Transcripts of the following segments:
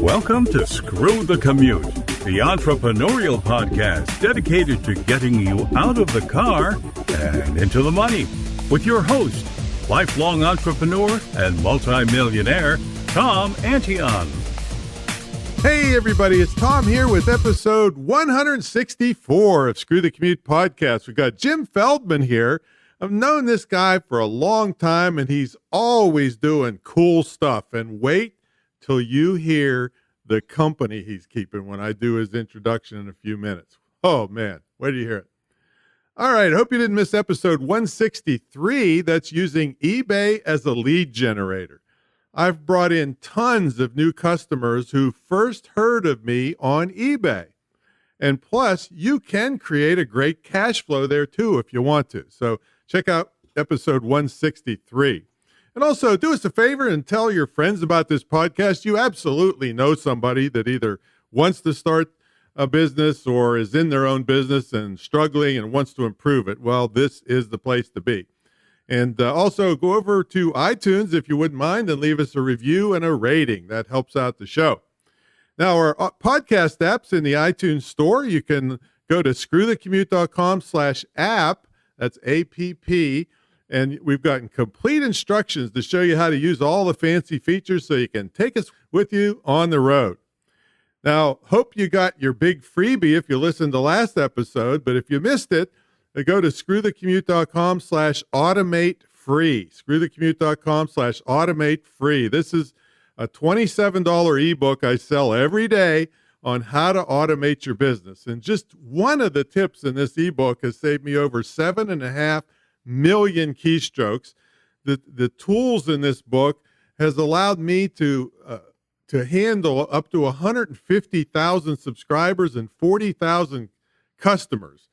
Welcome to Screw the Commute, the entrepreneurial podcast dedicated to getting you out of the car and into the money. With your host, lifelong entrepreneur and multimillionaire, Tom Antion. Hey everybody, it's Tom here with episode 164 of Screw the Commute podcast. We've got Jim Feldman here. I've known this guy for a long time and he's always doing cool stuff. And wait till you hear the company he's keeping when I do his introduction in a few minutes. Oh man, wait till you hear it. All right, I hope you didn't miss episode 163 that's using eBay as a lead generator. I've brought in tons of new customers who first heard of me on eBay. And plus, you can create a great cash flow there too if you want to. So check out episode 163. And also, do us a favor and tell your friends about this podcast. You absolutely know somebody that either wants to start a business or is in their own business and struggling and wants to improve it. Well, this is the place to be. And also go over to iTunes if you wouldn't mind and leave us a review and a rating. That helps out the show. Now, our podcast app's in the iTunes store. You can go to screwthecommute.com/app. That's APP. And we've gotten complete instructions to show you how to use all the fancy features so you can take us with you on the road. Now, hope you got your big freebie if you listened to last episode, but if you missed it, go to screwthecommute.com/automate free. Screwthecommute.com/automate free. This is a $27 ebook I sell every day on how to automate your business. And just one of the tips in this ebook has saved me over 7.5 million keystrokes. The tools in this book has allowed me to handle up to 150,000 subscribers and 40,000 customers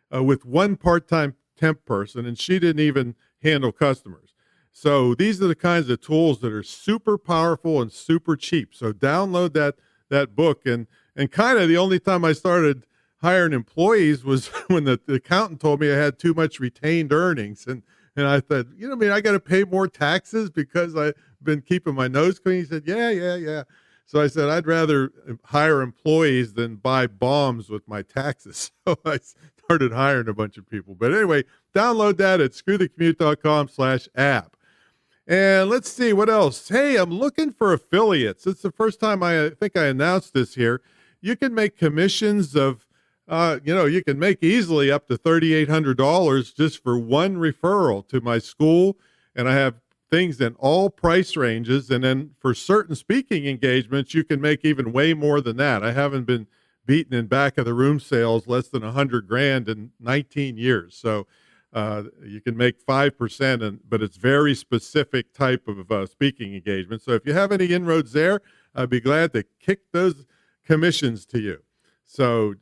with one part-time temp person, and she didn't even handle customers. So these are the kinds of tools that are super powerful and super cheap. So download that book. And kind of the only time I started hiring employees was when the accountant told me I had too much retained earnings. And I thought, I got to pay more taxes because I've been keeping my nose clean. He said, yeah. So I said, I'd rather hire employees than buy bombs with my taxes. So I started hiring a bunch of people. But anyway, download that at screwthecommute.com/app. And let's see what else. Hey, I'm looking for affiliates. It's the first time I think I announced this here. You can make commissions of, you can make easily up to $3,800 just for one referral to my school. And I have things in all price ranges. And then for certain speaking engagements, you can make even way more than that. I haven't been beaten in back of the room sales less than $100,000 in 19 years. So you can make 5%, but it's very specific type of speaking engagement. So if you have any inroads there, I'd be glad to kick those commissions to you. So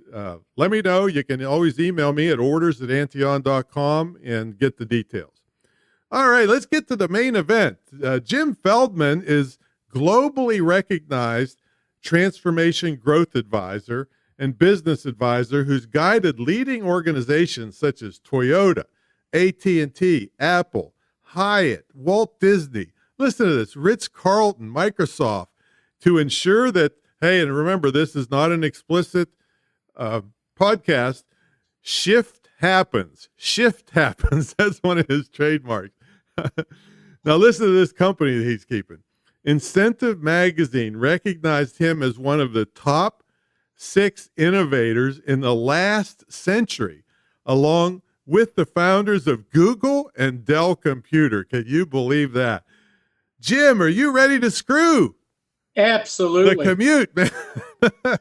let me know. You can always email me at orders@antion.com and get the details. All right, let's get to the main event. Jim Feldman is globally recognized transformation growth advisor and business advisor who's guided leading organizations such as Toyota, AT&T, Apple, Hyatt, Walt Disney. Listen to this, Ritz Carlton, Microsoft, to ensure that, hey, and remember, this is not an explicit podcast. Shift happens. That's one of his trademarks. Now listen to this company that he's keeping. Incentive Magazine recognized him as one of the top 6 innovators in the last century, along with the founders of Google and Dell Computer. Can you believe that? Jim, are you ready to screw? Absolutely. The commute, man.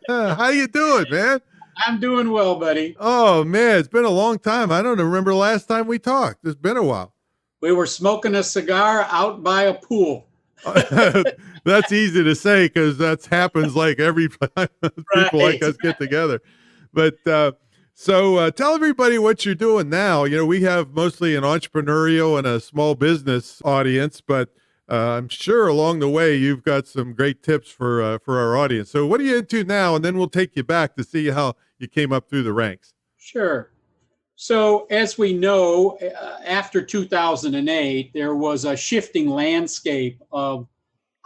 How you doing, man? I'm doing well, buddy. Oh, man, it's been a long time. I don't remember the last time we talked. It's been a while. We were smoking a cigar out by a pool. That's easy to say because that happens like every time people like us get together. But so tell everybody what you're doing now. We have mostly an entrepreneurial and a small business audience, but I'm sure along the way you've got some great tips for our audience. So what are you into now? And then we'll take you back to see how you came up through the ranks. Sure. So as we know, after 2008, there was a shifting landscape of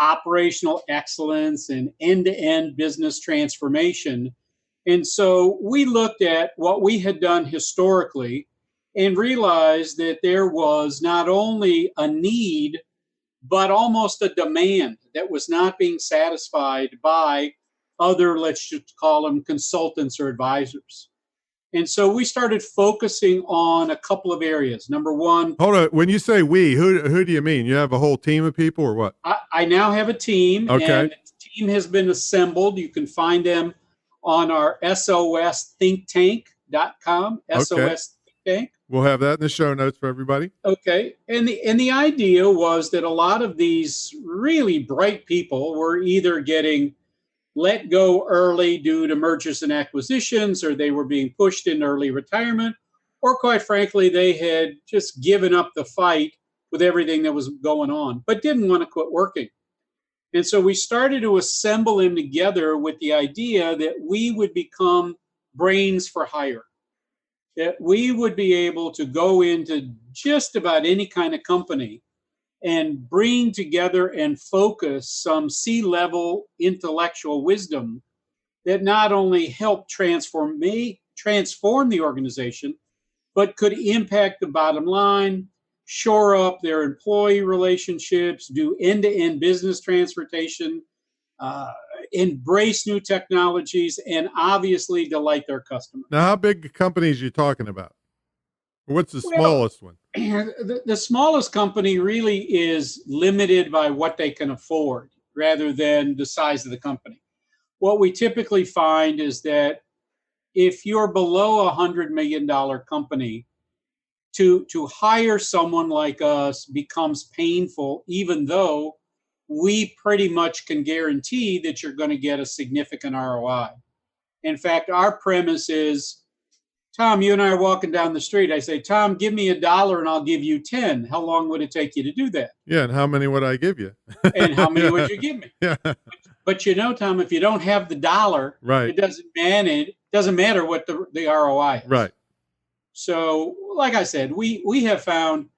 operational excellence and end-to-end business transformation. And so we looked at what we had done historically and realized that there was not only a need, but almost a demand that was not being satisfied by other, let's just call them consultants or advisors. And so we started focusing on a couple of areas. Number one, Hold on. When you say we, who do you mean? You have a whole team of people or what? I now have a team, Okay. and the team has been assembled. You can find them on our sosthinktank.com, Okay. SOS Think Tank. We'll have that in the show notes for everybody. Okay. And the idea was that a lot of these really bright people were either getting let go early due to mergers and acquisitions, or they were being pushed into early retirement, or quite frankly, they had just given up the fight with everything that was going on, but didn't want to quit working. And so we started to assemble them together with the idea that we would become brains for hire, that we would be able to go into just about any kind of company and bring together and focus some C-level intellectual wisdom that not only helped transform the organization, but could impact the bottom line, shore up their employee relationships, do end-to-end business transportation, embrace new technologies, and obviously delight their customers. Now, how big companies are you talking about? What's the smallest one? The smallest company really is limited by what they can afford rather than the size of the company. What we typically find is that if you're below $100 million company, to hire someone like us becomes painful, even though we pretty much can guarantee that you're going to get a significant ROI. In fact, our premise is, Tom, you and I are walking down the street. I say, Tom, give me $1 and I'll give you 10. How long would it take you to do that? Yeah, and how many would I give you? And how many would you give me? Yeah. But you know, Tom, if you don't have the dollar, Right. it doesn't matter what the ROI is. Right. So, like I said, we have found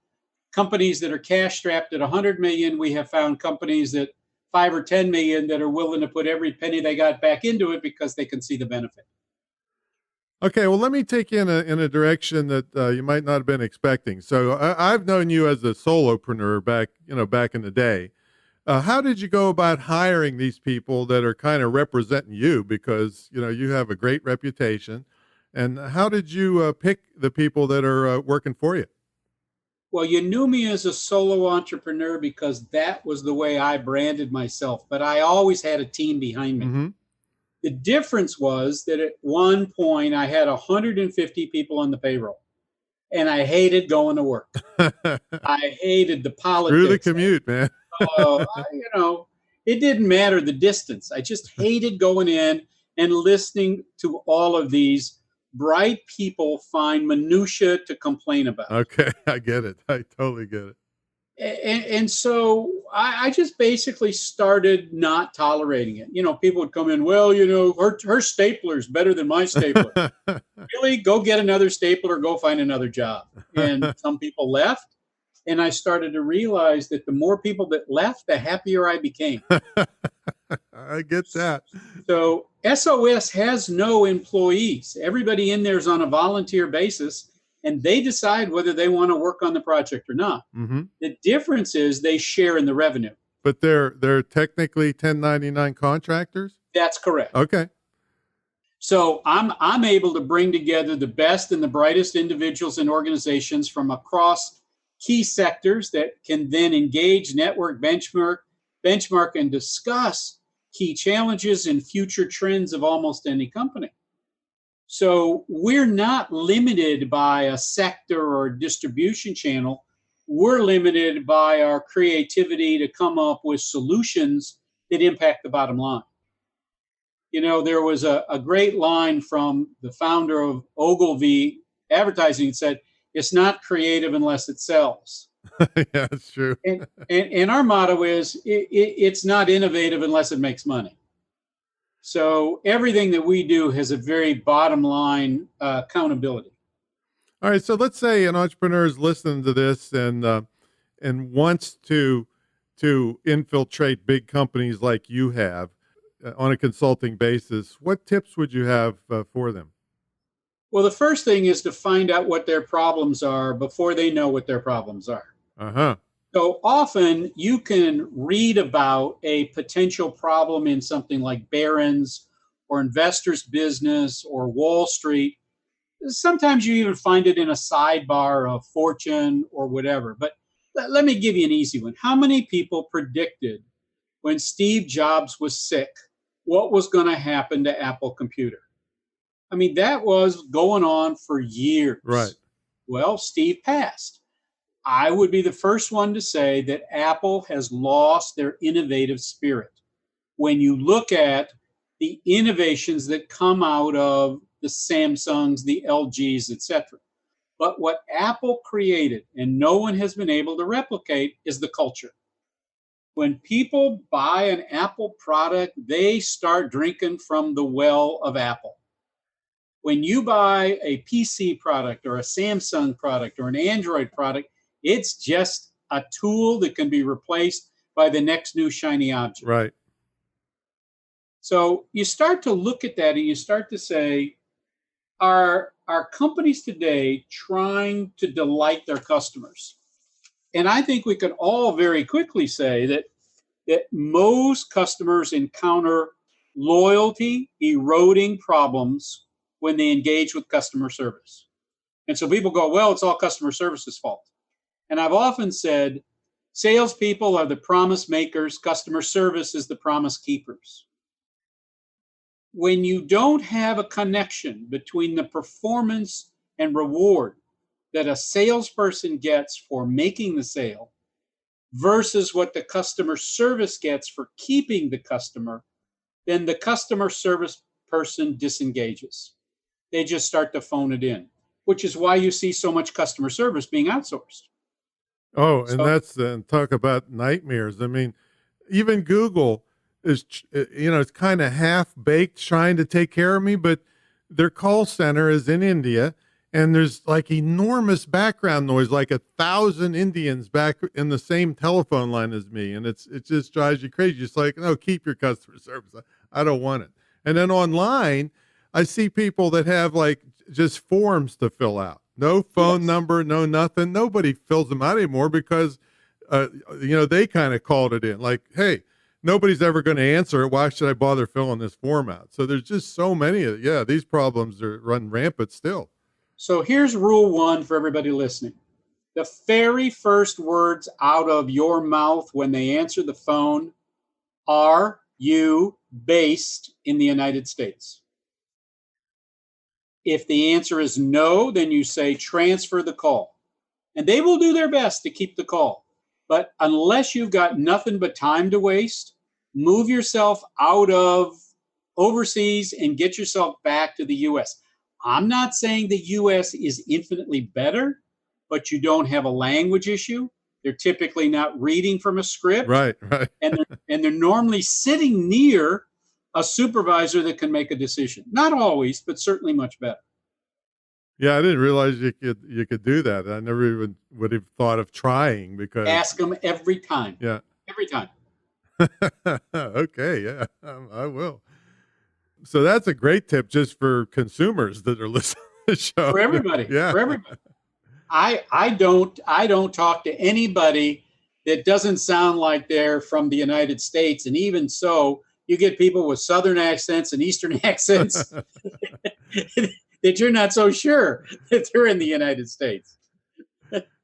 companies that are cash strapped at 100 million. We have found companies that 5 or 10 million that are willing to put every penny they got back into it because they can see the benefit. Okay, well, let me take you in a direction that you might not have been expecting. So I've known you as a solopreneur back in the day. How did you go about hiring these people that are kind of representing you? Because, you have a great reputation. And how did you pick the people that are working for you? Well, you knew me as a solo entrepreneur because that was the way I branded myself. But I always had a team behind me. Mm-hmm. The difference was that at one point I had 150 people on the payroll, and I hated going to work. I hated the politics. Through the commute, man. It didn't matter the distance. I just hated going in and listening to all of these bright people find minutia to complain about. Okay, I get it. I totally get it. And so I just basically started not tolerating it. People would come in, well, her stapler is better than my stapler. Really? Go get another stapler, go find another job. And some people left. And I started to realize that the more people that left, the happier I became. I get that. So SOS has no employees. Everybody in there is on a volunteer basis, and they decide whether they want to work on the project or not. Mm-hmm. The difference is they share in the revenue. But they're technically 1099 contractors? That's correct. Okay. So I'm able to bring together the best and the brightest individuals and organizations from across key sectors that can then engage, network, benchmark, and discuss key challenges and future trends of almost any company. So we're not limited by a sector or distribution channel. We're limited by our creativity to come up with solutions that impact the bottom line. There was a great line from the founder of Ogilvy Advertising that said, "It's not creative unless it sells." Yeah, that's true. And our motto is, it's not innovative unless it makes money. So everything that we do has a very bottom line accountability. All right. So let's say an entrepreneur is listening to this and wants to to infiltrate big companies like you have on a consulting basis, what tips would you have for them? Well, the first thing is to find out what their problems are before they know what their problems are. Uh-huh. So often you can read about a potential problem in something like Barron's or Investor's Business or Wall Street. Sometimes you even find it in a sidebar of Fortune or whatever. But let me give you an easy one. How many people predicted when Steve Jobs was sick what was going to happen to Apple Computer? I mean, that was going on for years. Right. Well, Steve passed. I would be the first one to say that Apple has lost their innovative spirit. When you look at the innovations that come out of the Samsungs, the LGs, etc. But what Apple created, and no one has been able to replicate, is the culture. When people buy an Apple product, they start drinking from the well of Apple. When you buy a PC product or a Samsung product or an Android product, it's just a tool that can be replaced by the next new shiny object. Right. So you start to look at that and you start to say, are companies today trying to delight their customers? And I think we can all very quickly say that most customers encounter loyalty eroding problems when they engage with customer service. And so people go, well, it's all customer service's fault. And I've often said, salespeople are the promise makers, customer service is the promise keepers. When you don't have a connection between the performance and reward that a salesperson gets for making the sale versus what the customer service gets for keeping the customer, then the customer service person disengages. They just start to phone it in, which is why you see so much customer service being outsourced. Oh, and So, that's talk about nightmares. I mean, even Google is, it's kind of half baked trying to take care of me, but their call center is in India and there's like enormous background noise, like 1,000 Indians back in the same telephone line as me. And it just drives you crazy. It's like, no, keep your customer service. I don't want it. And then online, I see people that have like just forms to fill out. No phone number, no nothing. Nobody fills them out anymore because, they kind of called it in like, hey, nobody's ever going to answer it. Why should I bother filling this form out? So there's just so many of it. Yeah, these problems are run rampant still. So here's rule one for everybody listening. The very first words out of your mouth when they answer the phone, are you based in the United States? If the answer is no, then you say transfer the call. And they will do their best to keep the call. But unless you've got nothing but time to waste, move yourself out of overseas and get yourself back to the US. I'm not saying the US is infinitely better, but you don't have a language issue. They're typically not reading from a script. Right. and they're normally sitting near a supervisor that can make a decision. Not always, but certainly much better. Yeah, I didn't realize you could do that. I never even would have thought of trying because Ask them every time. Yeah. Every time. Okay, yeah, I will. So that's a great tip just for consumers that are listening to the show. For everybody. Yeah. For everybody. I don't talk to anybody that doesn't sound like they're from the United States. And even so, you get people with Southern accents and Eastern accents that you're not so sure that they're in the United States.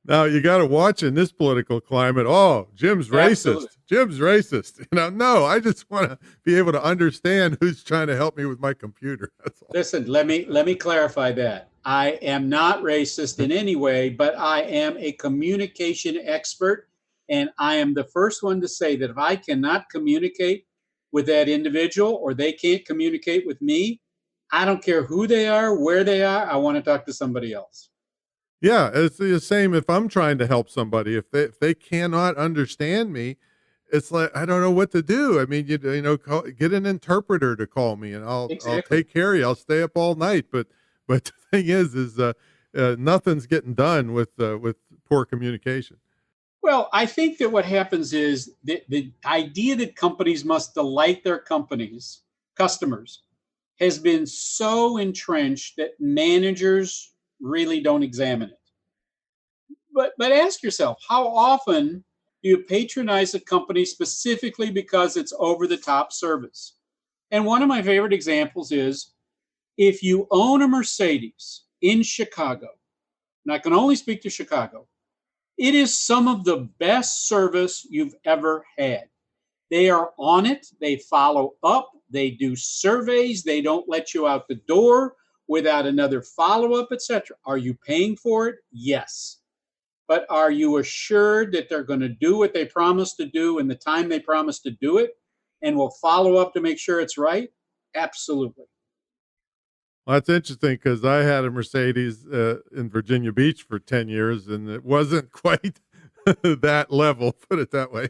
Now you got to watch in this political climate. Oh, Jim's racist. Absolutely. Jim's racist. No, I just want to be able to understand who's trying to help me with my computer. That's all. Listen, let me clarify that. I am not racist in any way, but I am a communication expert. And I am the first one to say that if I cannot communicate with that individual or they can't communicate with me, I don't care who they are, where they are. I want to talk to somebody else. Yeah, it's the same if I'm trying to help somebody. If they cannot understand me, it's like I don't know what to do. I mean, get an interpreter to call me, and I'll take care of you. I'll stay up all night. But the thing is nothing's getting done with poor communication. Well, I think that what happens is the idea that companies must delight their customers has been so entrenched that managers really don't examine it. But ask yourself, how often do you patronize a company specifically because it's over the top service? And one of my favorite examples is if you own a Mercedes in Chicago, and I can only speak to Chicago, it is some of the best service you've ever had. They are on it, they follow up, they do surveys, they don't let you out the door without another follow up, etc. Are you paying for it? Yes. But are you assured that they're going to do what they promised to do in the time they promised to do it and will follow up to make sure it's right? Absolutely. Well, that's interesting because I had a Mercedes in Virginia Beach for 10 years, and it wasn't quite that level, put it that way.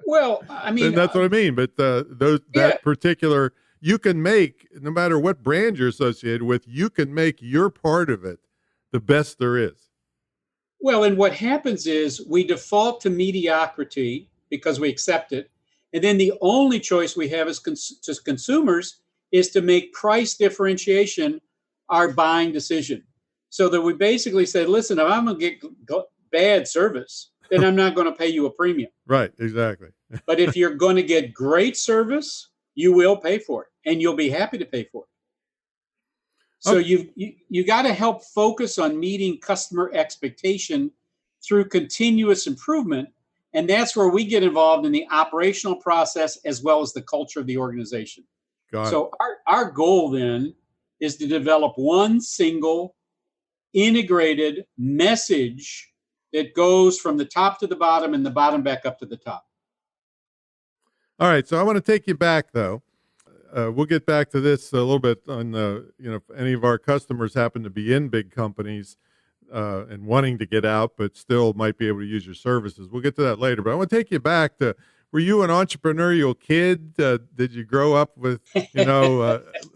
Well, I mean, And that's what I mean. But yeah. that particular, you can make, no matter what brand you're associated with, you can make your part of it the best there is. Well, and what happens is we default to mediocrity because we accept it. And then the only choice we have as consumers is to make price differentiation our buying decision. So that we basically say, listen, if I'm going to get bad service, then I'm not going to pay you a premium. Right, exactly. But if you're going to get great service, you will pay for it and you'll be happy to pay for it. So you got to help focus on meeting customer expectation through continuous improvement. And that's where we get involved in the operational process as well as the culture of the organization. So our goal then is to develop one single integrated message that goes from the top to the bottom and the bottom back up to the top. All right. So I want to take you back, though. We'll get back to this a little bit on, if any of our customers happen to be in big companies and wanting to get out, but still might be able to use your services. We'll get to that later. But I want to take you back to, were you an entrepreneurial kid? Did you grow up with,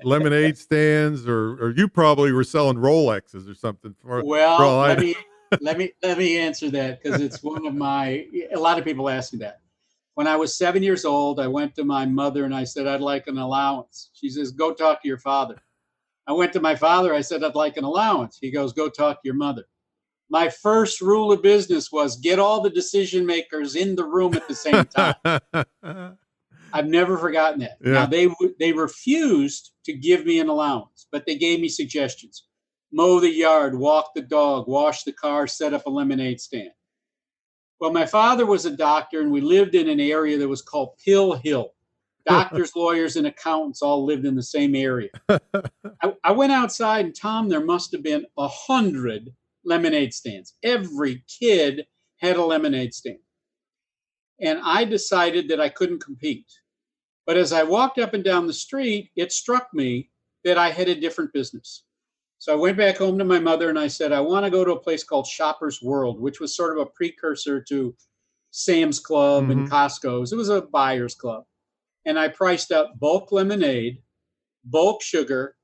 lemonade stands, or you probably were selling Rolexes or something? Well, let me answer that because it's one of a lot of people ask me that. When I was 7 years old, I went to my mother and I said, I'd like an allowance. She says, go talk to your father. I went to my father. I said, I'd like an allowance. He goes, go talk to your mother. My first rule of business was get all the decision makers in the room at the same time. I've never forgotten that. Yeah. Now, they refused to give me an allowance, but they gave me suggestions. Mow the yard, walk the dog, wash the car, set up a lemonade stand. Well, my father was a doctor, and we lived in an area that was called Pill Hill. Doctors, lawyers, and accountants all lived in the same area. I went outside, and Tom, there must have been 100 lemonade stands. Every kid had a lemonade stand. And I decided that I couldn't compete. But as I walked up and down the street, it struck me that I had a different business. So I went back home to my mother and I said, I want to go to a place called Shoppers World, which was sort of a precursor to Sam's Club and Costco's. It was a buyer's club. And I priced out bulk lemonade, bulk sugar,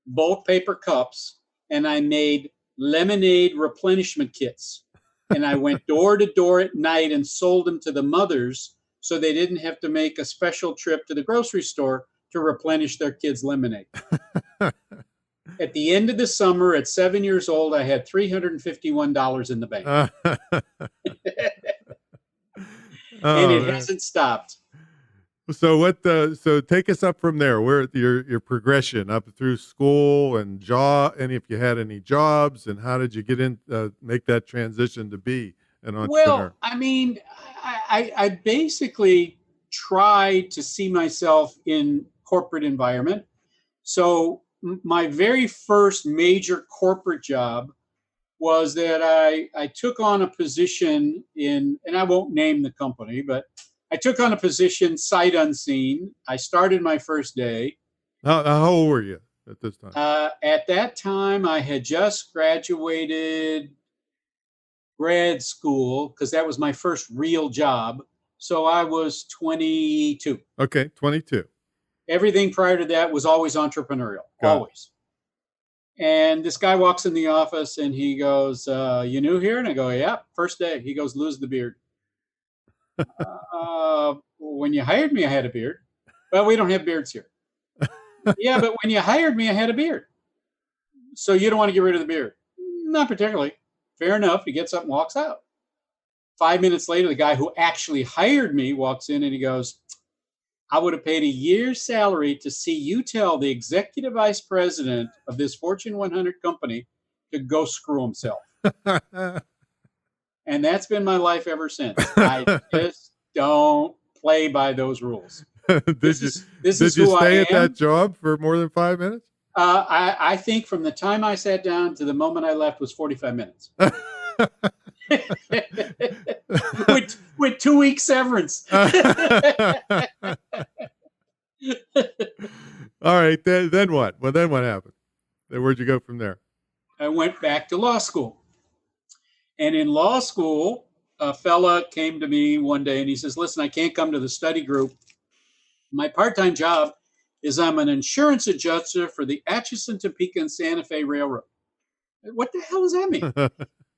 bulk paper cups, and I made lemonade replenishment kits. And I went door to door at night and sold them to the mothers so they didn't have to make a special trip to the grocery store to replenish their kids' lemonade. At the end of the summer, at 7 years old, I had $351 in the bank. And it hasn't stopped. So so take us up from there. Where your progression up through school and and if you had any jobs, and how did you get in, make that transition to be an entrepreneur? Well, I mean, I basically tried to see myself in corporate environment. So my very first major corporate job was that I took on a position and I won't name the company, but I took on a position sight unseen. I started my first day. How old were you at this time? At that time, I had just graduated grad school because that was my first real job. So I was 22. Okay, 22. Everything prior to that was always entrepreneurial, always. And this guy walks in the office and he goes, you new here? And I go, yeah, first day. He goes, lose the beard. When you hired me, I had a beard. Well, we don't have beards here. Yeah, but when you hired me, I had a beard. So you don't want to get rid of the beard? Not particularly. Fair enough. He gets up and walks out. 5 minutes later, the guy who actually hired me walks in and he goes, I would have paid a year's salary to see you tell the executive vice president of this Fortune 100 company to go screw himself. And that's been my life ever since. I just don't play by those rules. Did you stay at that job for more than 5 minutes? I think from the time I sat down to the moment I left was 45 minutes. with 2 weeks severance. All right. Then what? Well, then what happened? Then where'd you go from there? I went back to law school. And in law school, a fella came to me one day and he says, listen, I can't come to the study group. My part-time job is I'm an insurance adjuster for the Atchison, Topeka, and Santa Fe Railroad. What the hell does that mean?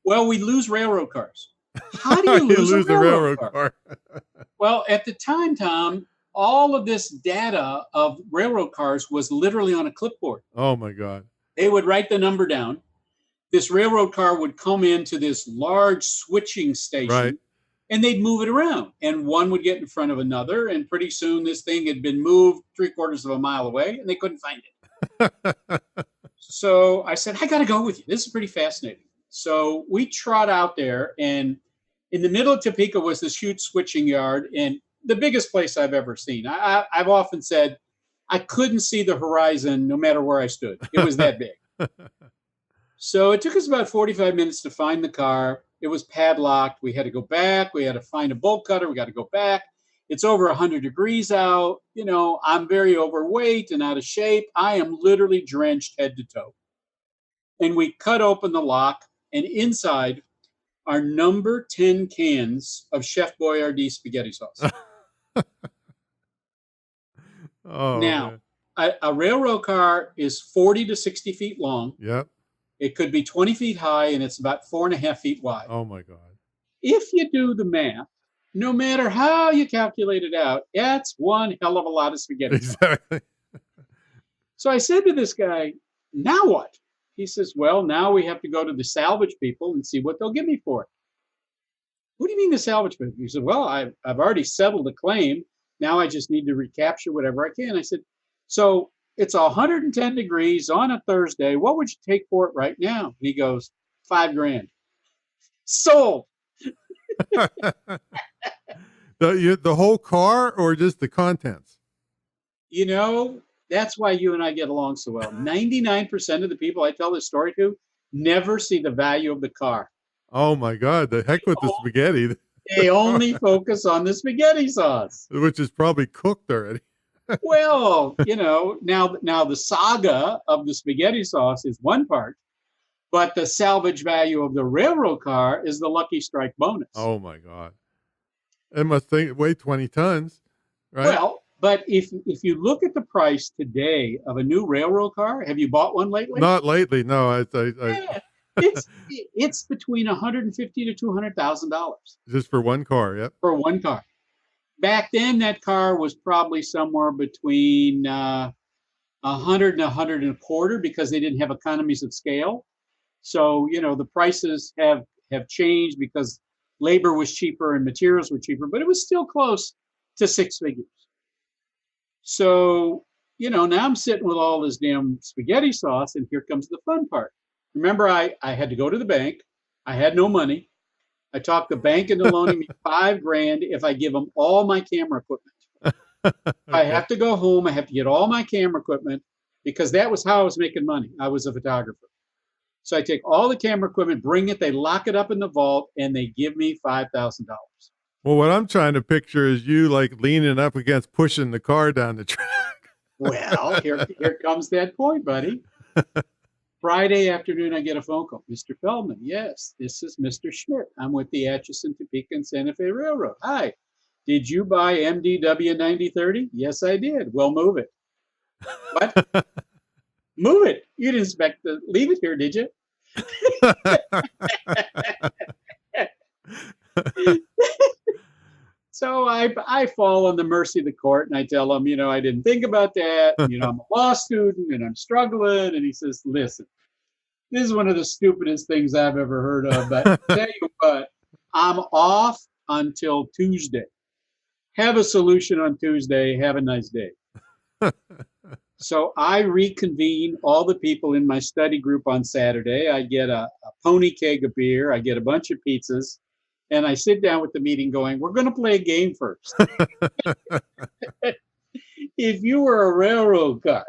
Well, we lose railroad cars. How do you lose a railroad car? Well, at the time, Tom, all of this data of railroad cars was literally on a clipboard. Oh, my God. They would write the number down. This railroad car would come into this large switching station, right, and they'd move it around. And one would get in front of another, and pretty soon this thing had been moved 3/4 of a mile away, and they couldn't find it. So I said, I got to go with you. This is pretty fascinating. So we trot out there, and in the middle of Topeka was this huge switching yard, and the biggest place I've ever seen. I've often said I couldn't see the horizon no matter where I stood. It was that big. So it took us about 45 minutes to find the car. It was padlocked. We had to go back. We had to find a bolt cutter. We got to go back. It's over 100 degrees out. You know, I'm very overweight and out of shape. I am literally drenched head to toe. And we cut open the lock, and inside are number 10 cans of Chef Boyardee spaghetti sauce. Oh, now, a railroad car is 40 to 60 feet long. Yep. It could be 20 feet high, and it's about 4.5 feet wide. Oh, my God. If you do the math, no matter how you calculate it out, that's one hell of a lot of spaghetti. Exactly. So I said to this guy, now what? He says, well, now we have to go to the salvage people and see what they'll give me for it. What do you mean the salvage people? He said, well, I've already settled the claim. Now I just need to recapture whatever I can. I said, so it's 110 degrees on a Thursday. What would you take for it right now? He goes, $5,000. Sold. The whole car or just the contents? You know, that's why you and I get along so well. 99% of the people I tell this story to never see the value of the car. Oh, my God. The heck with the spaghetti. They only focus on the spaghetti sauce. Which is probably cooked already. Well, you know, now the saga of the spaghetti sauce is one part, but the salvage value of the railroad car is the lucky strike bonus. Oh, my God. It must weigh 20 tons, right? Well, but if you look at the price today of a new railroad car, have you bought one lately? Not lately, no. Yeah, it's between $150,000 to $200,000. Just for one car, yep. For one car. Back then, that car was probably somewhere between 100 and 125 because they didn't have economies of scale. So, you know, the prices have changed because labor was cheaper and materials were cheaper, but it was still close to six figures. So, you know, now I'm sitting with all this damn spaghetti sauce, and here comes the fun part. Remember, I had to go to the bank. I had no money. I talked the bank into loaning me $5,000 if I give them all my camera equipment. Okay. I have to go home. I have to get all my camera equipment because that was how I was making money. I was a photographer. So I take all the camera equipment, bring it, they lock it up in the vault, and they give me $5,000. Well, what I'm trying to picture is you like leaning up against pushing the car down the track. Well, here comes that point, buddy. Friday afternoon, I get a phone call. Mr. Feldman, yes, this is Mr. Schmidt. I'm with the Atchison, Topeka, and Santa Fe Railroad. Hi, did you buy MDW 9030? Yes, I did. Well, move it. What? Move it. You didn't expect to leave it here, did you? So I fall on the mercy of the court, and I tell him, I didn't think about that. I'm a law student and I'm struggling. And he says, listen, this is one of the stupidest things I've ever heard of. But tell you what, I'm off until Tuesday. Have a solution on Tuesday. Have a nice day. So I reconvene all the people in my study group on Saturday. I get a pony keg of beer. I get a bunch of pizzas. And I sit down with the meeting going, we're going to play a game first. If you were a railroad car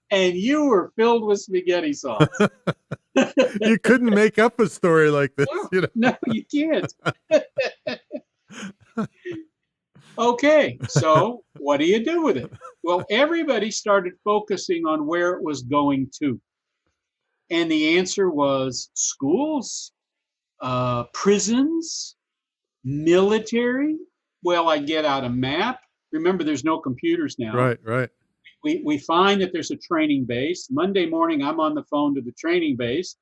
and you were filled with spaghetti sauce. You couldn't make up a story like this. No, you can't. Okay, so what do you do with it? Well, everybody started focusing on where it was going to. And the answer was schools, prisons, military. Well, I get out a map. Remember, there's no computers now. Right. We find that there's a training base. Monday morning, I'm on the phone to the training base.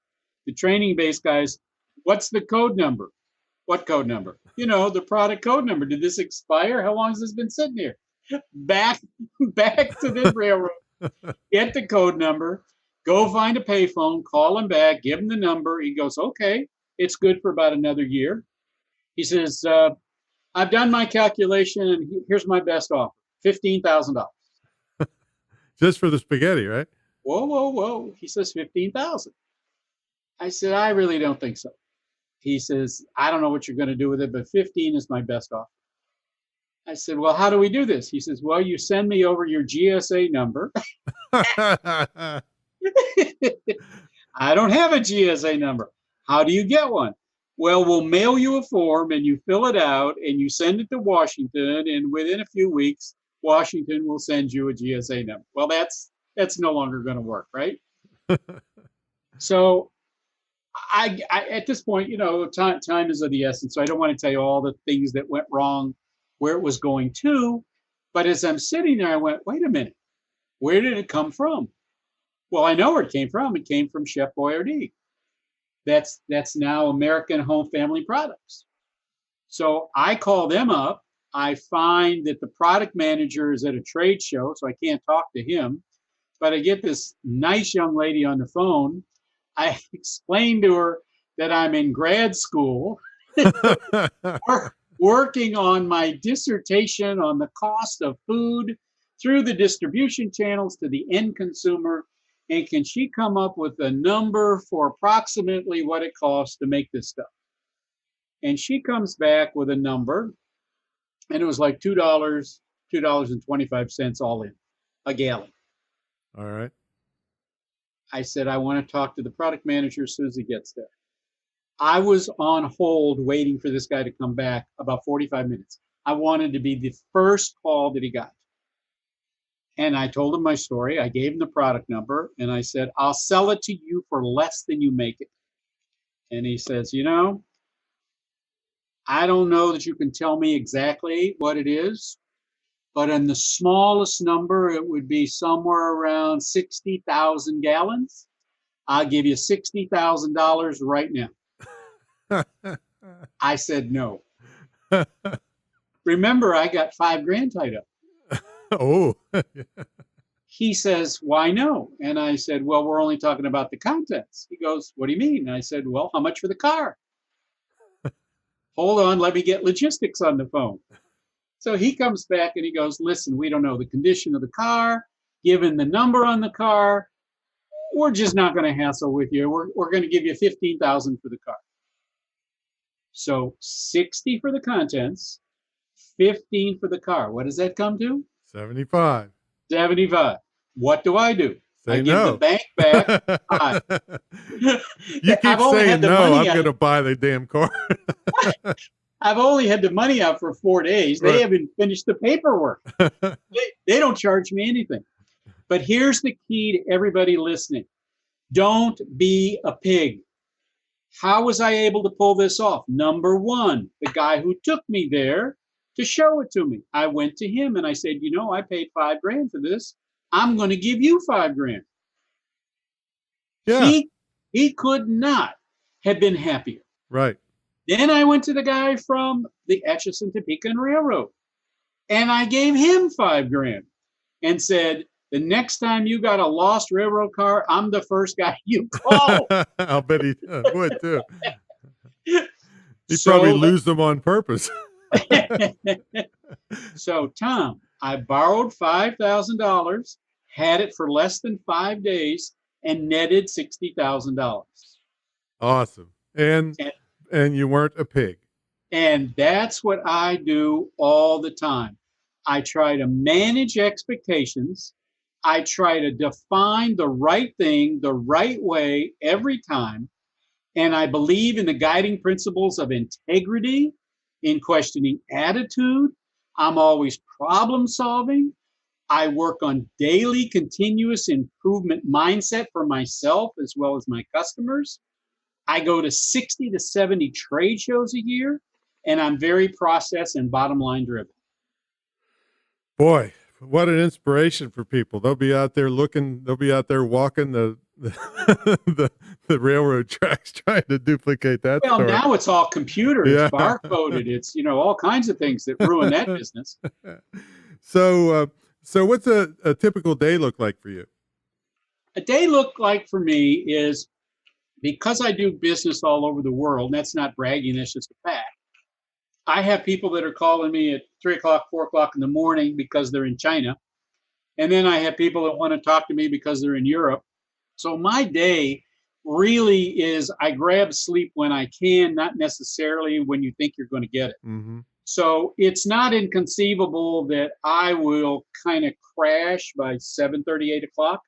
The training base guys, what's the code number? What code number? The product code number. Did this expire? How long has this been sitting here? Back to the railroad. Get the code number. Go find a payphone. Call him back. Give him the number. He goes, okay, it's good for about another year. He says, I've done my calculation, and here's my best offer: $15,000. Just for the spaghetti, right? Whoa. He says $15,000. I said, I really don't think so. He says, I don't know what you're going to do with it, but 15 is my best offer. I said, well, how do we do this? He says, well, you send me over your GSA number. I don't have a GSA number. How do you get one? Well, we'll mail you a form and you fill it out and you send it to Washington, and within a few weeks, Washington will send you a GSA number. Well, that's no longer going to work, right? So I at this point, time is of the essence. So I don't want to tell you all the things that went wrong, where it was going to. But as I'm sitting there, I went, wait a minute, where did it come from? Well, I know where it came from. It came from Chef Boyardee. That's now American Home Family Products. So I call them up. I find that the product manager is at a trade show, so I can't talk to him. But I get this nice young lady on the phone. I explained to her that I'm in grad school working on my dissertation on the cost of food through the distribution channels to the end consumer. And can she come up with a number for approximately what it costs to make this stuff? And she comes back with a number, and it was like $2.25 all in, a gallon. All right. I said, I want to talk to the product manager as soon as he gets there. I was on hold waiting for this guy to come back about 45 minutes. I wanted to be the first call that he got. And I told him my story. I gave him the product number, and I said, I'll sell it to you for less than you make it. And he says, I don't know that you can tell me exactly what it is, but in the smallest number, it would be somewhere around 60,000 gallons. I'll give you $60,000 right now. I said no. Remember, I got $5,000 tied up. Oh. He says, why no? And I said, well, we're only talking about the contents. He goes, what do you mean? And I said, well, how much for the car? Hold on, let me get logistics on the phone. So he comes back and he goes, listen, we don't know the condition of the car. Given the number on the car, we're just not going to hassle with you. We're going to give you $15,000 for the car. So 60 for the contents, 15 for the car. What does that come to? 75. 75. What do? I Say give no. the bank back. You keep saying no, I'm going to buy the damn car. I've only had the money out for 4 days. They haven't finished the paperwork. They don't charge me anything. But here's the key to everybody listening. Don't be a pig. How was I able to pull this off? Number one, the guy who took me there to show it to me. I went to him and I said, I paid $5,000 for this. I'm going to give you $5,000. Yeah. He could not have been happier. Right. Then I went to the guy from the Atchison Topeka Railroad, and I gave him $5,000 and said, the next time you got a lost railroad car, I'm the first guy you call. I'll bet he would too. He'd So probably lose them on purpose. So, Tom, I borrowed $5,000, had it for less than 5 days, and netted $60,000. Awesome. And you weren't a pig. And that's what I do all the time. I try to manage expectations. I try to define the right thing the right way every time. And I believe in the guiding principles of integrity, in questioning attitude. I'm always problem solving. I work on daily continuous improvement mindset for myself as well as my customers. I go to 60 to 70 trade shows a year, and I'm very process and bottom line driven. Boy, what an inspiration for people. They'll be out there walking the the railroad tracks trying to duplicate that Well, story. now it's all computer, Yeah. it's barcoded, it's all kinds of things that ruin that business. So what's a typical day look like for you? A day look like for me is, because I do business all over the world, and that's not bragging, that's just a fact. I have people that are calling me at 3 o'clock, 4 o'clock in the morning because they're in China. And then I have people that want to talk to me because they're in Europe. So my day really is, I grab sleep when I can, not necessarily when you think you're going to get it. Mm-hmm. So it's not inconceivable that I will kind of crash by 7:30, 8 o'clock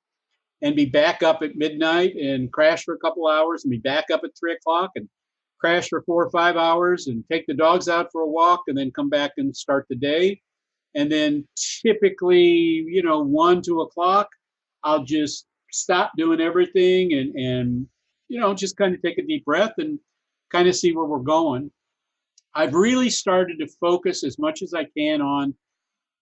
and be back up at midnight and crash for a couple hours and be back up at 3 o'clock and crash for 4 or 5 hours and take the dogs out for a walk and then come back and start the day. And then typically, 1, 2 o'clock, I'll just stop doing everything and just kind of take a deep breath and kind of see where we're going. I've really started to focus as much as I can on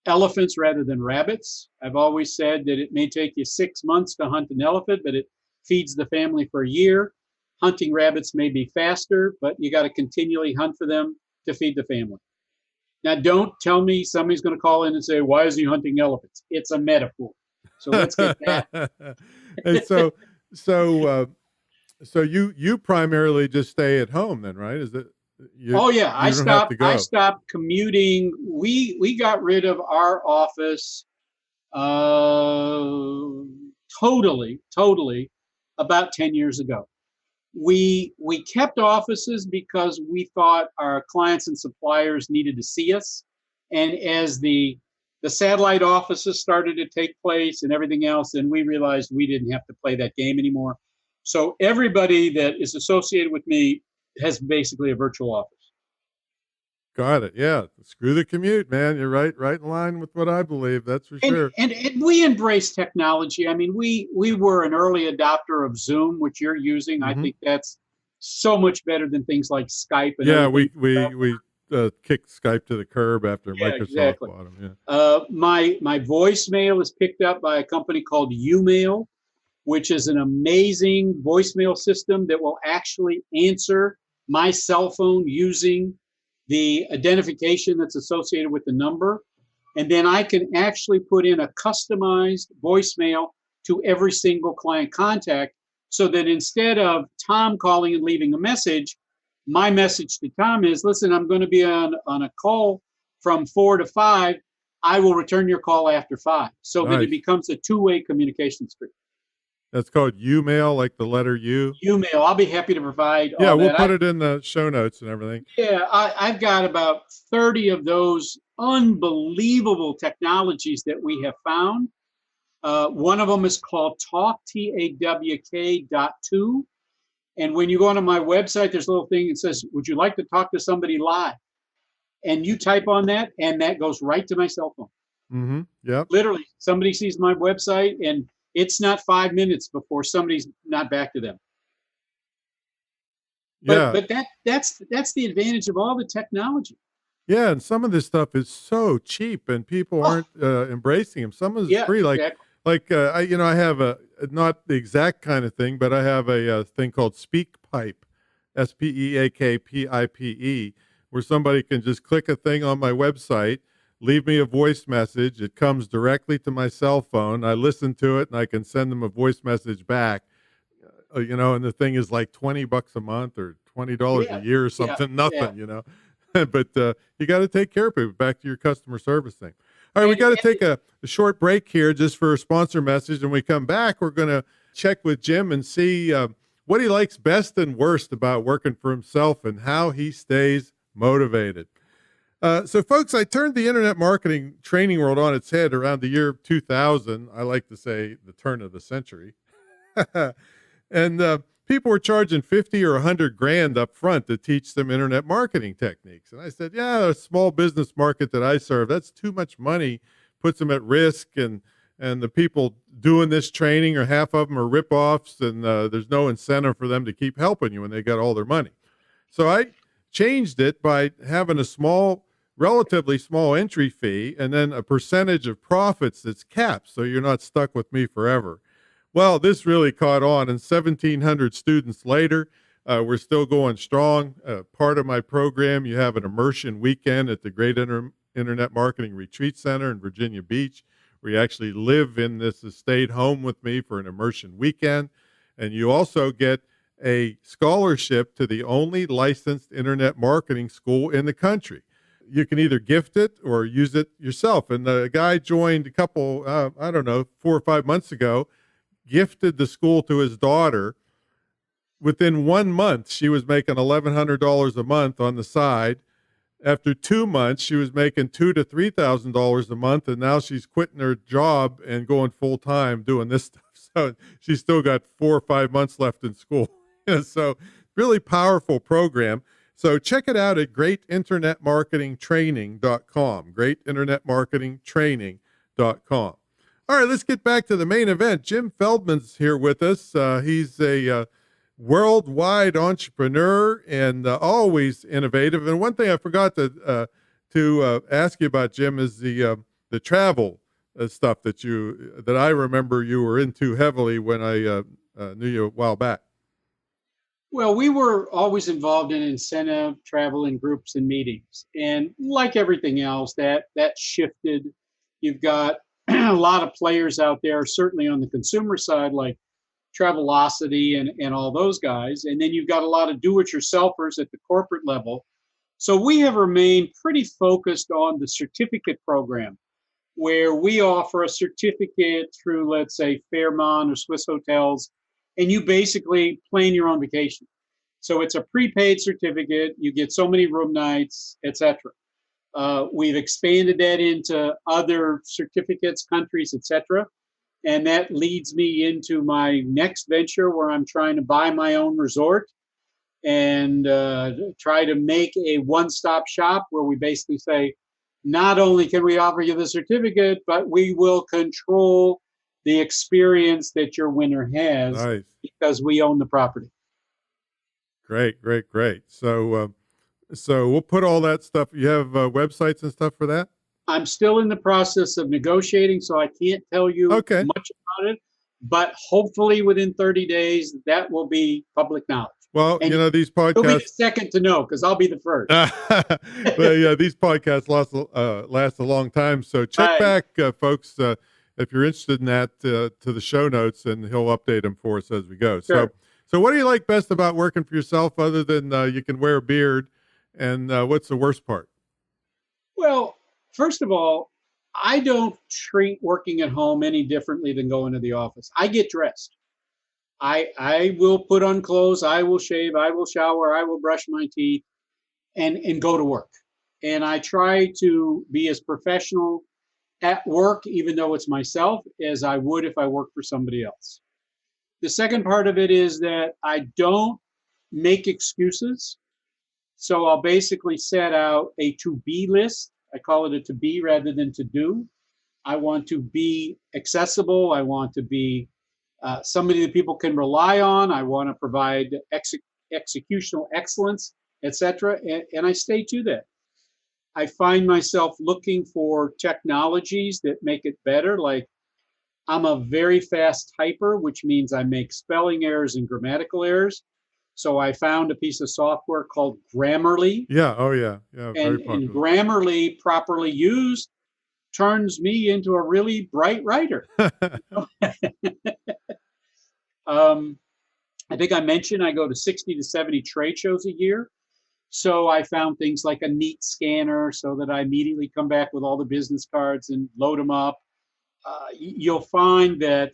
elephants rather than rabbits. I've always said that it may take you 6 months to hunt an elephant, but it feeds the family for a year. Hunting rabbits may be faster, but you got to continually hunt for them to feed the family. Now, don't tell me somebody's going to call in and say, why is he hunting elephants? It's a metaphor. So let's get that. And so you primarily just stay at home then, right? Is it? I stopped commuting. We got rid of our office totally about 10 years ago. We kept offices because we thought our clients and suppliers needed to see us. And as the satellite offices started to take place and everything else, then we realized we didn't have to play that game anymore. So everybody that is associated with me has basically a virtual office. Got it. Yeah. Screw the commute, man. You're right in line with what I believe. That's for sure. And we embrace technology. I mean, we were an early adopter of Zoom, which you're using. Mm-hmm. I think that's so much better than things like Skype. And we kicked Skype to the curb after Microsoft bought them. Yeah. My voicemail is picked up by a company called Umail, which is an amazing voicemail system that will actually answer my cell phone using the identification that's associated with the number. And then I can actually put in a customized voicemail to every single client contact, so that instead of Tom calling and leaving a message, my message to Tom is, listen, I'm going to be on a call from 4 to 5. I will return your call after 5. So that it becomes a two-way communication stream. That's called Umail, like the letter U. Umail. I'll be happy to provide. Yeah, we'll put it in the show notes and everything. Yeah, I've got about 30 of those unbelievable technologies that we have found. One of them is called Talk, TAWK.2. And when you go onto my website, there's a little thing that says, would you like to talk to somebody live? And you type on that, and that goes right to my cell phone. Mm-hmm. Yep. Literally, somebody sees my website, and it's not 5 minutes before somebody's not back to them. But that's the advantage of all the technology. Yeah, and some of this stuff is so cheap, and people aren't embracing them. Some of it's free, I have a not the exact kind of thing, but I have a thing called SpeakPipe, SPEAKPIPE, where somebody can just click a thing on my website, leave me a voice message. It comes directly to my cell phone. I listen to it and I can send them a voice message back. And the thing is like $20 a month or $20 a Yeah, year or yeah, something, yeah. nothing. But you got to take care of people. Back to your customer service thing. All right, we And, got to and take a short break here just for a sponsor message. And when we come back, we're going to check with Jim and see what he likes best and worst about working for himself and how he stays motivated. So, folks, I turned the internet marketing training world on its head around the year 2000. I like to say the turn of the century. And people were charging 50 or 100 grand up front to teach them internet marketing techniques. And I said, yeah, a small business market that I serve, that's too much money, puts them at risk. And the people doing this training, or half of them are ripoffs, and there's no incentive for them to keep helping you when they got all their money. So I changed it by having a relatively small entry fee, and then a percentage of profits that's capped, so you're not stuck with me forever. Well, this really caught on, and 1,700 students later, we're still going strong. Part of my program, you have an immersion weekend at the Great Internet Marketing Retreat Center in Virginia Beach, where you actually live in this estate home with me for an immersion weekend. And you also get a scholarship to the only licensed internet marketing school in the country. You can either gift it or use it yourself. And the guy joined a couple, 4 or 5 months ago, gifted the school to his daughter. Within 1 month, she was making $1,100 a month on the side. After 2 months, she was making $2,000 to $3,000 a month, and now she's quitting her job and going full time doing this stuff. So she's still got 4 or 5 months left in school. So really powerful program. So check it out at greatinternetmarketingtraining.com. Greatinternetmarketingtraining.com. All right, let's get back to the main event. Jim Feldman's here with us. He's a worldwide entrepreneur and always innovative. And one thing I forgot to ask you about, Jim, is the travel stuff that I remember you were into heavily when I knew you a while back. Well, we were always involved in incentive travel and groups and meetings. And like everything else, that shifted. You've got a lot of players out there, certainly on the consumer side, like Travelocity and all those guys. And then you've got a lot of do-it-yourselfers at the corporate level. So we have remained pretty focused on the certificate program, where we offer a certificate through, let's say, Fairmont or Swiss Hotels, and you basically plan your own vacation. So it's a prepaid certificate. You get so many room nights, etc. We've expanded that into other certificates, countries, etc. And that leads me into my next venture, where I'm trying to buy my own resort and try to make a one-stop shop where we basically say, not only can we offer you the certificate, but we will control the experience that your winner has. Nice. Because we own the property. Great. So we'll put all that stuff. You have websites and stuff for that? I'm still in the process of negotiating, so I can't tell you much about it. But hopefully within 30 days, that will be public knowledge. Well, and these podcasts. You'll be the second to know, because I'll be the first. Well, yeah, these podcasts last a long time. So check back, folks, if you're interested in that, to the show notes, and he'll update them for us as we go. Sure. So what do you like best about working for yourself, other than you can wear a beard? And what's the worst part? Well, first of all, I don't treat working at home any differently than going to the office. I get dressed. I will put on clothes. I will shave. I will shower. I will brush my teeth and go to work. And I try to be as professional at work, even though it's myself, as I would if I worked for somebody else. The second part of it is that I don't make excuses. So I'll basically set out a to-be list. I call it a to-be rather than to-do. I want to be accessible. I want to be somebody that people can rely on. I want to provide executional excellence, etc. And I stay to that. I find myself looking for technologies that make it better. Like, I'm a very fast typer, which means I make spelling errors and grammatical errors. So I found a piece of software called Grammarly, Yeah. Oh, yeah. Yeah. Very and popular. Grammarly, properly used, turns me into a really bright writer. Um, I think I mentioned I go to 60 to 70 trade shows a year. So I found things like a neat scanner so that I immediately come back with all the business cards and load them up. You'll find that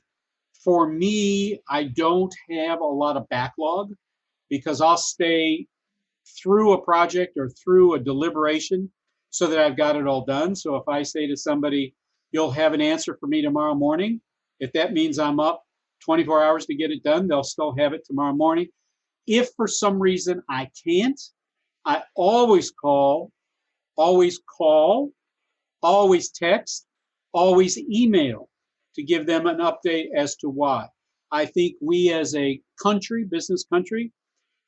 for me, I don't have a lot of backlog because I'll stay through a project or through a deliberation so that I've got it all done. So if I say to somebody, you'll have an answer for me tomorrow morning, if that means I'm up 24 hours to get it done, they'll still have it tomorrow morning. If for some reason I can't, I always call, always text, always email to give them an update as to why. I think we as a country, business country,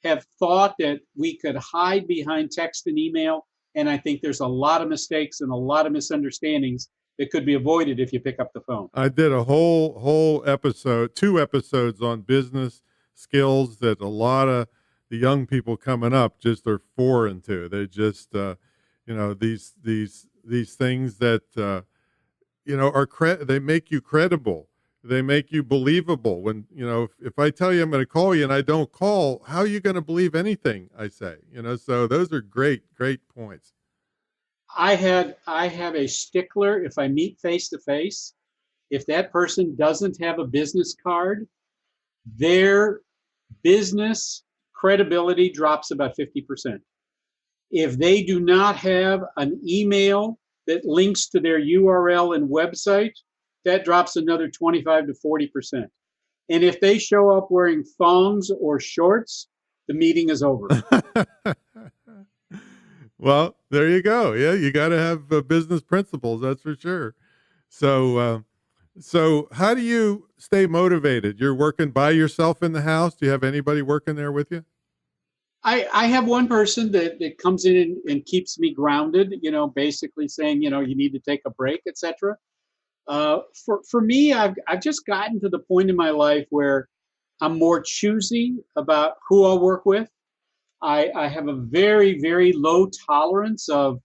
have thought that we could hide behind text and email. And I think there's a lot of mistakes and a lot of misunderstandings that could be avoided if you pick up the phone. I did a whole episode, 2 episodes on business skills that a lot of the young people coming up just are foreign to. They just, these things that, are they make you credible. They make you believable. When, if I tell you I'm going to call you and I don't call, how are you going to believe anything I say? So those are great points. I have a stickler. If I meet face to face, if that person doesn't have a business card, their business credibility drops about 50%. If they do not have an email that links to their URL and website, that drops another 25 to 40%. And if they show up wearing thongs or shorts, the meeting is over. Well, there you go. Yeah, you got to have business principles, that's for sure. So how do you stay motivated? You're working by yourself in the house? Do you have anybody working there with you? I have one person that comes in and keeps me grounded, basically saying, you need to take a break, etc. For me, I've just gotten to the point in my life where I'm more choosy about who I'll work with. I have a very, very low tolerance of,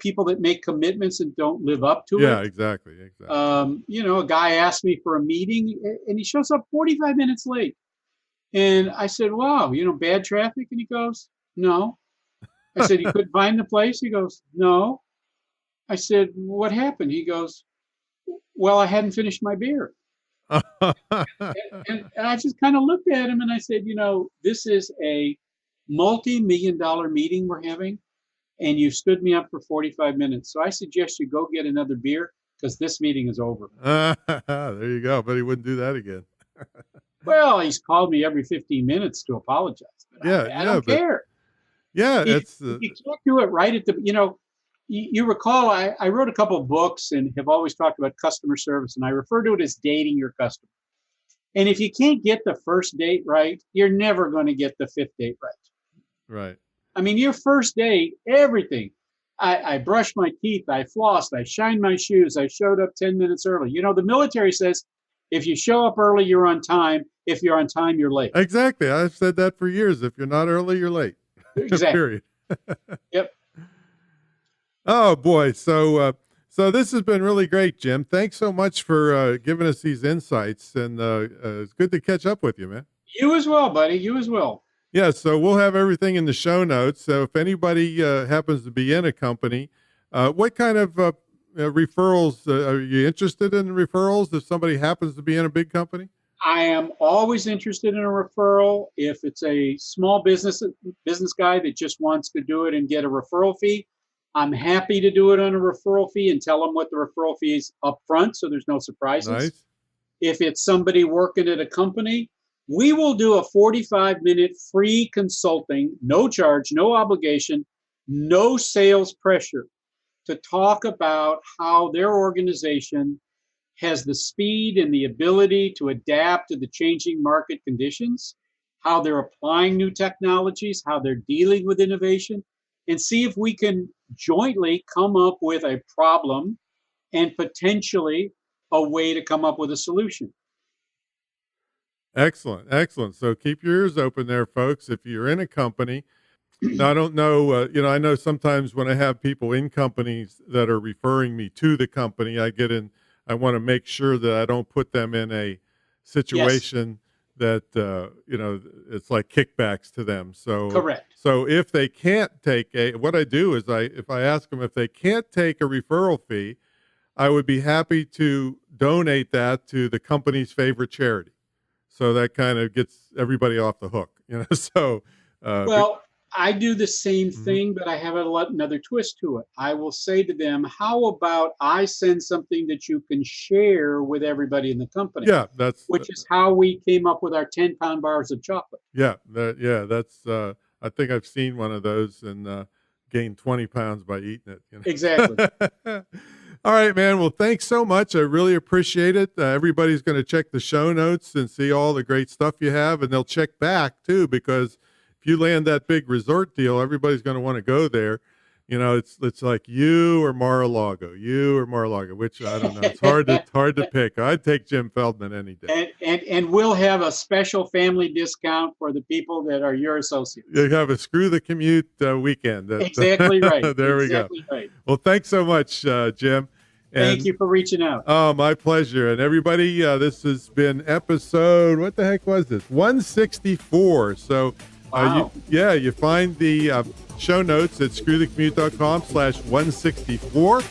people that make commitments and don't live up to it. Yeah, exactly. A guy asked me for a meeting and he shows up 45 minutes late. And I said, wow, bad traffic? And he goes, no. I said, you couldn't find the place? He goes, no. I said, what happened? He goes, well, I hadn't finished my beer. and I just kind of looked at him and I said, this is a multi-million-dollar meeting we're having, and you stood me up for 45 minutes. So I suggest you go get another beer because this meeting is over. There you go. But he wouldn't do that again. Well, he's called me every 15 minutes to apologize. But I don't care. Yeah, you can't do it right at the, you recall I wrote a couple of books and have always talked about customer service, and I refer to it as dating your customer. And if you can't get the first date right, you're never going to get the fifth date right. Right. I mean, your first date, everything. I brushed my teeth, I flossed, I shined my shoes, I showed up 10 minutes early. The military says, if you show up early, you're on time. If you're on time, you're late. Exactly. I've said that for years. If you're not early, you're late. Exactly. Period. Yep. Oh boy. So this has been really great, Jim. Thanks so much for giving us these insights, and it's good to catch up with you, man. You as well, buddy. You as well. Yeah. So we'll have everything in the show notes. So if anybody happens to be in a company, what kind of referrals are you interested in? Referrals if somebody happens to be in a big company? I am always interested in a referral. If it's a small business guy that just wants to do it and get a referral fee, I'm happy to do it on a referral fee and tell them what the referral fee is up front so there's no surprises. Nice. If it's somebody working at a company, we will do a 45-minute free consulting, no charge, no obligation, no sales pressure, to talk about how their organization has the speed and the ability to adapt to the changing market conditions, how they're applying new technologies, how they're dealing with innovation, and see if we can jointly come up with a problem and potentially a way to come up with a solution. Excellent. Excellent. So keep your ears open there, folks. If you're in a company, now, I don't know, I know sometimes when I have people in companies that are referring me to the company, I want to make sure that I don't put them in a Yes, situation that, it's like kickbacks to them. correct. So if they can't what I do is if I ask them if they can't take a referral fee, I would be happy to donate that to the company's favorite charity. So that kind of gets everybody off the hook, so, uh, be- Well, I do the same mhm. thing, but I have another twist to it. I will say to them, "How about I send something that you can share with everybody in the company?" Yeah, Which is how we came up with our 10-pound bars of chocolate. that's, I think I've seen one of those and, gained 20 pounds by eating it, Exactly. All right, man. Well, thanks so much. I really appreciate it. Everybody's going to check the show notes and see all the great stuff you have, and they'll check back too, because if you land that big resort deal, everybody's going to want to go there. It's like you or Mar-a-Lago, which I don't know. It's hard to pick. I'd take Jim Feldman any day. And we'll have a special family discount for the people that are your associates. You have a screw the commute weekend. Exactly right. There we go. Exactly right. Well, thanks so much, Jim. Thank And you for reaching out. oh, my pleasure. And everybody, this has been episode, what the heck was this? 164. So, Wow. you find the show notes at screwthecommute.com/164.